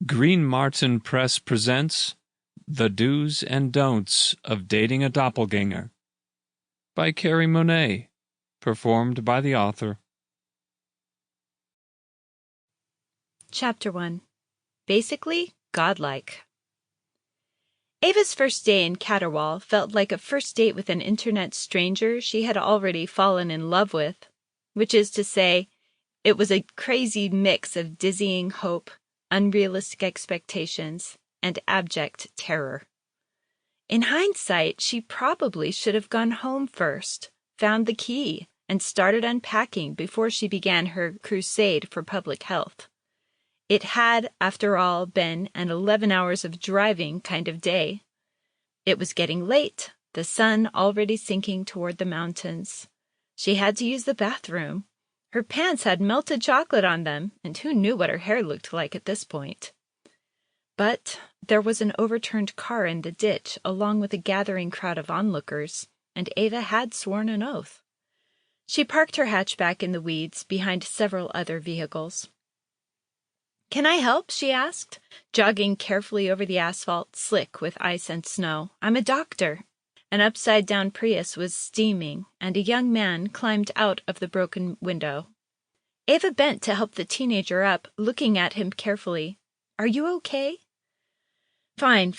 Green Martin Press presents The Do's and Don'ts of Dating a Doppelgänger by Kari Monet, performed by the author. Chapter 1. Basically, godlike. Ava's first day in Caterwaul felt like a first date with an internet stranger she had already fallen in love with, which is to say, it was a crazy mix of dizzying hope, unrealistic expectations, and abject terror. In hindsight, she probably should have gone home first, found the key, and started unpacking before she began her crusade for public health. It had, after all, been an 11 hours of driving kind of day. It was getting late, the sun already sinking toward the mountains. She had to use the bathroom. Her pants had melted chocolate on them, and who knew what her hair looked like at this point? But there was an overturned car in the ditch, along with a gathering crowd of onlookers, and Ava had sworn an oath. She parked her hatchback in the weeds behind several other vehicles. "Can I help?" she asked, jogging carefully over the asphalt, slick with ice and snow. "I'm a doctor." An upside-down Prius was steaming, and a young man climbed out of the broken window. Ava bent to help the teenager up, looking at him carefully. "Are you okay?" Fine,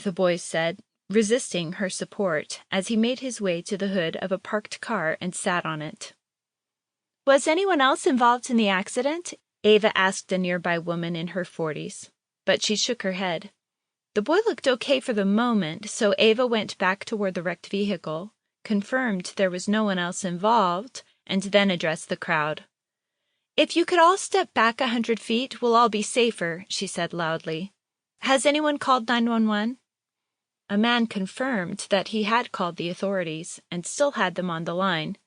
the boy said, resisting her support as he made his way to the hood of a parked car and sat on it. "Was anyone else involved in the accident?" Ava asked a nearby woman in her 40s, but she shook her head. The boy looked okay for the moment, so Ava went back toward the wrecked vehicle, confirmed there was no one else involved, and then addressed the crowd. "If you could all step back 100 feet, we'll all be safer," she said loudly. "Has anyone called 911? A man confirmed that he had called the authorities and still had them on the line.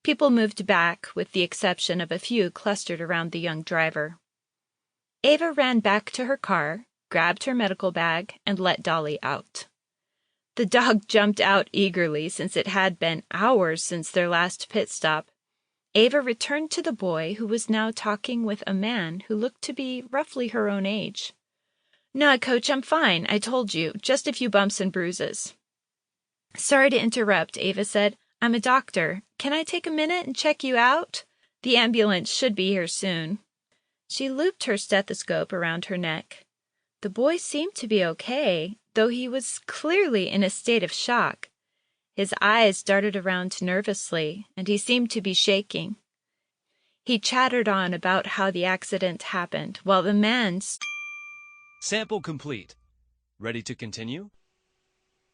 People moved back, with the exception of a few clustered around the young driver. Ava ran back to her car, grabbed her medical bag, and let Dolly out. The dog jumped out eagerly, since it had been hours since their last pit stop. Ava returned to the boy, who was now talking with a man who looked to be roughly her own age. "No, Coach, I'm fine. I told you. Just a few bumps and bruises." "Sorry to interrupt," Ava said. "I'm a doctor. Can I take a minute and check you out? The ambulance should be here soon." She looped her stethoscope around her neck. The boy seemed to be okay, though he was clearly in a state of shock. His eyes darted around nervously, and he seemed to be shaking. He chattered on about how the accident happened, while the man... Sample complete. Ready to continue?